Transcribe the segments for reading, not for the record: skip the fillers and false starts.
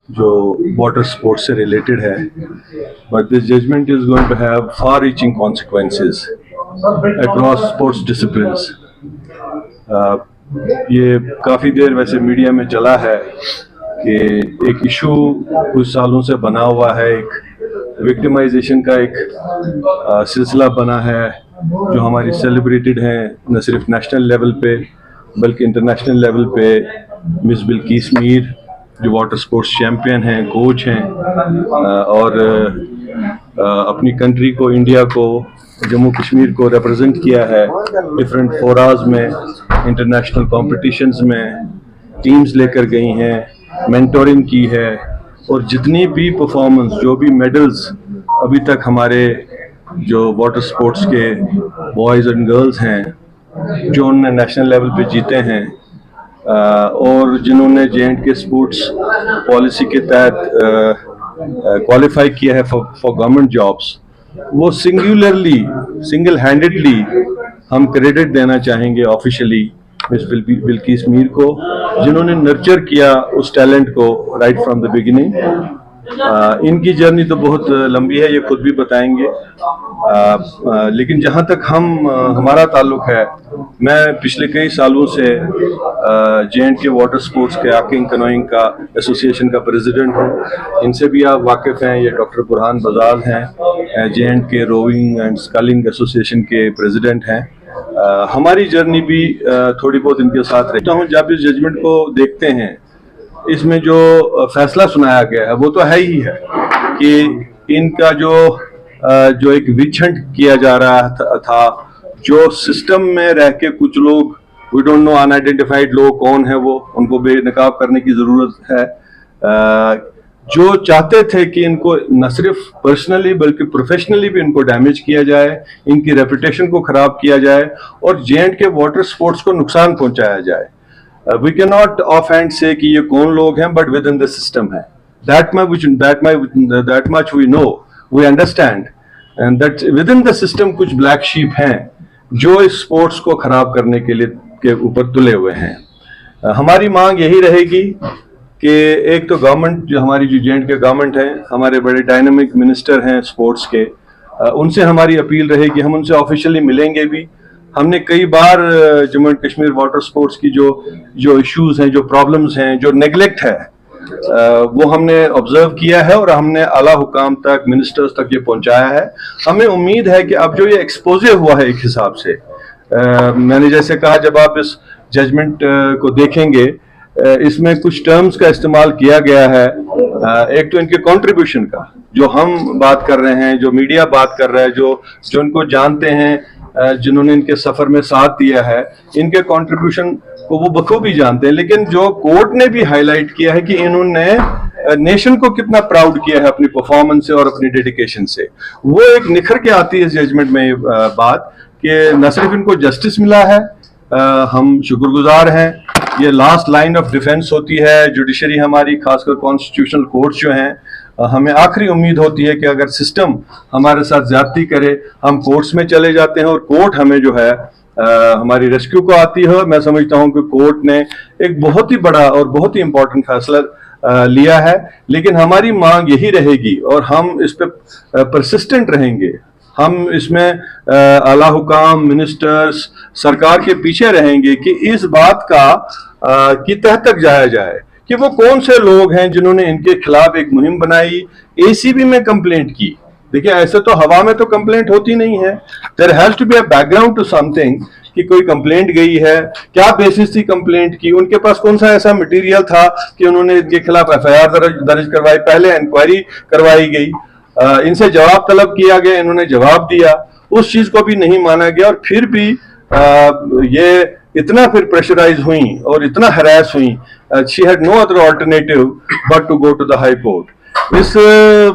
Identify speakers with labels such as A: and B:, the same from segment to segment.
A: जो water sports से related है, but this judgement is going to have far reaching consequences across sports disciplines. ये काफ़ी देर वैसे मीडिया में चला है कि एक इशू कुछ सालों से बना हुआ है, एक विक्टिमाइजेशन का एक सिलसिला बना है जो हमारी सेलिब्रेटेड है न सिर्फ नेशनल लेवल पे बल्कि इंटरनेशनल लेवल पे। मिस बिल्किस मीर जो वाटर स्पोर्ट्स चैम्पियन हैं, कोच हैं, और अपनी कंट्री को, इंडिया को, जम्मू कश्मीर को रिप्रेजेंट किया है डिफरेंट फोराज में, इंटरनेशनल कॉम्पिटिशन्स में टीम्स लेकर गई हैं, मेंटोरिंग की है, और जितनी भी परफॉर्मेंस, जो भी मेडल्स अभी तक हमारे जो वाटर स्पोर्ट्स के बॉयज़ एंड गर्ल्स हैं जो उन्होंने नेशनल लेवल पे जीते हैं, और जिन्होंने J&K स्पोर्ट्स पॉलिसी के तहत क्वालिफाई किया है फॉर गवर्नमेंट जॉब्स, वो सिंगल हैंडेडली हम क्रेडिट देना चाहेंगे ऑफिशियली मिस बिल्किस मीर को, जिन्होंने नर्चर किया उस टैलेंट को राइट फ्रॉम द बिगिनिंग। इनकी जर्नी तो बहुत लंबी है, ये खुद भी बताएंगे, लेकिन जहाँ तक हमारा ताल्लुक है, मैं पिछले कई सालों से J&K वाटर स्पोर्ट्स के आकिंग कनोइंग का एसोसिएशन का प्रेसिडेंट हूँ। इनसे भी आप वाकिफ़ हैं, ये डॉक्टर बुरहान बजाज हैं, J&K roving and sculling association के प्रेसिडेंट हैं। हमारी जर्नी भी थोड़ी बहुत इनके साथ रहता हूँ। जब इस जजमेंट को देखते हैं, इसमें जो फैसला सुनाया गया है वो तो है ही है कि इनका जो एक विच हंट किया जा रहा था, जो सिस्टम में रह के कुछ लोग, वी डोंट नो अनआइडेंटिफाइड लोग कौन है, वो उनको बेनकाब करने की ज़रूरत है, जो चाहते थे कि इनको न सिर्फ पर्सनली बल्कि प्रोफेशनली भी इनको डैमेज किया जाए, इनकी रेपुटेशन को ख़राब किया जाए और J&K वाटर स्पोर्ट्स को नुकसान पहुंचाया जाए। We can not off hand से कि ये कौन लोग हैं, but within the system है। That much we know, we understand, and that within the system कुछ ब्लैक शीप हैं जो इस स्पोर्ट्स को खराब करने के ऊपर तुले हुए हैं। हमारी मांग यही रहेगी कि एक तो गवर्नमेंट, जो हमारी J&K गवर्नमेंट है, हमारे बड़े डायनामिक मिनिस्टर हैं स्पोर्ट्स के, उनसे हमारी अपील रहेगी, हम उनसे ऑफिशियली मिलेंगे भी। हमने कई बार Jammu and Kashmir water sports की जो इश्यूज हैं, जो प्रॉब्लम्स हैं, जो नेगलेक्ट है, वो हमने ऑब्जर्व किया है और हमने आला हुकाम तक, मिनिस्टर्स तक ये पहुंचाया है। हमें उम्मीद है कि अब जो ये एक्सपोजर हुआ है, एक हिसाब से मैंने जैसे कहा, जब आप इस जजमेंट को देखेंगे, इसमें कुछ टर्म्स का इस्तेमाल किया गया है। एक तो इनके कंट्रीब्यूशन का, जो हम बात कर रहे हैं, जो मीडिया बात कर रहा है, जो इनको जानते हैं, जिन्होंने इनके सफर में साथ दिया है, इनके कंट्रीब्यूशन को वो बखूबी जानते हैं। लेकिन जो कोर्ट ने भी हाईलाइट किया है कि इन्होंने नेशन को कितना प्राउड किया है अपनी परफॉर्मेंस से और अपनी डेडिकेशन से, वो एक निखर के आती है इस जजमेंट में बात कि न सिर्फ इनको जस्टिस मिला है, हम शुक्रगुजार हैं। ये लास्ट लाइन ऑफ डिफेंस होती है जुडिशरी हमारी, खासकर कॉन्स्टिट्यूशनल कोर्ट्स जो हैं। हमें आखिरी उम्मीद होती है कि अगर सिस्टम हमारे साथ ज्यादती करे, हम कोर्ट्स में चले जाते हैं और कोर्ट हमें जो है हमारी रेस्क्यू को आती है। मैं समझता हूं कि कोर्ट ने एक बहुत ही बड़ा और बहुत ही इंपॉर्टेंट फैसला लिया है, लेकिन हमारी मांग यही रहेगी और हम इस पर परसिस्टेंट रहेंगे। हम इसमें आला हुकाम, मिनिस्टर्स, सरकार के पीछे रहेंगे कि इस बात की तह तक जाया जाए कि वो कौन से लोग हैं जिन्होंने इनके खिलाफ एक मुहिम बनाई, ACB में कंप्लेंट की। देखिए, ऐसे तो हवा में तो कंप्लेंट होती नहीं है, there has to be a background to something कि कोई कंप्लेंट गई है, क्या बेसिस थी कंप्लेंट की, उनके पास कौन सा ऐसा मटेरियल था कि उन्होंने इनके खिलाफ FIR दर्ज करवाई, पहले इंक्वायरी करवाई गई, इनसे जवाब तलब किया गया, इन्होंने जवाब दिया, उस चीज को भी नहीं माना गया और फिर भी ये इतना फिर प्रेशराइज हुई और इतना हरास हुई, she had no other alternative but to go to the high court. इस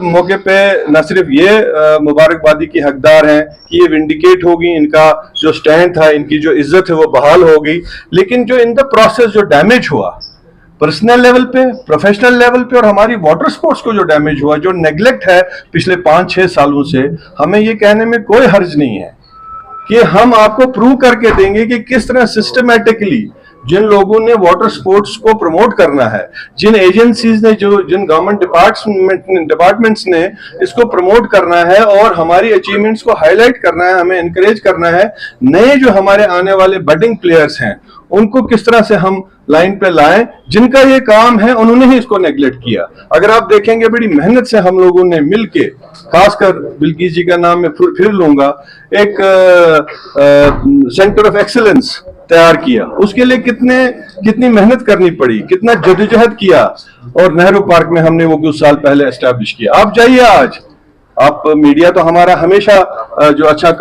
A: मौके पे न सिर्फ ये मुबारकबादी की हकदार हैं कि ये विंडिकेट होगी, इनका जो स्टैंड था, इनकी जो इज्जत है वो बहाल होगी, लेकिन जो इन द प्रोसेस जो डैमेज हुआ पर्सनल लेवल पे, प्रोफेशनल लेवल पे और हमारी वाटर स्पोर्ट्स को जो डैमेज हुआ, जो नेग्लेक्ट है पिछले 5-6 सालों से, हमें ये कहने में कोई हर्ज नहीं है कि हम आपको प्रूव करके देंगे कि किस तरह सिस्टमेटिकली जिन लोगों ने वाटर स्पोर्ट्स को प्रमोट करना है, जिन एजेंसीज ने, जिन गवर्नमेंट डिपार्टमेंट्स ने इसको प्रमोट करना है और हमारी अचीवमेंट्स को हाईलाइट करना है, हमें एनकरेज करना है, नए जो हमारे आने वाले बडिंग प्लेयर्स हैं उनको किस तरह से हम लाइन पे लाएं, जिनका ये काम है उन्होंने ही इसको नेग्लेक्ट किया। अगर आप देखेंगे बड़ी मेहनत से हम लोगों ने मिलके, खासकर बिल्किस जी का नाम मैं फिर लूंगा, एक सेंटर ऑफ एक्सीलेंस तैयार किया। उसके लिए कितनी मेहनत करनी पड़ी, कितना जद्दोजहद किया, और नेहरू पार्क में हमने वो कुछ साल पहले एस्टैब्लिश किया। आप जाइए आज, आप मीडिया तो हमारा हमेशा जो अच्छा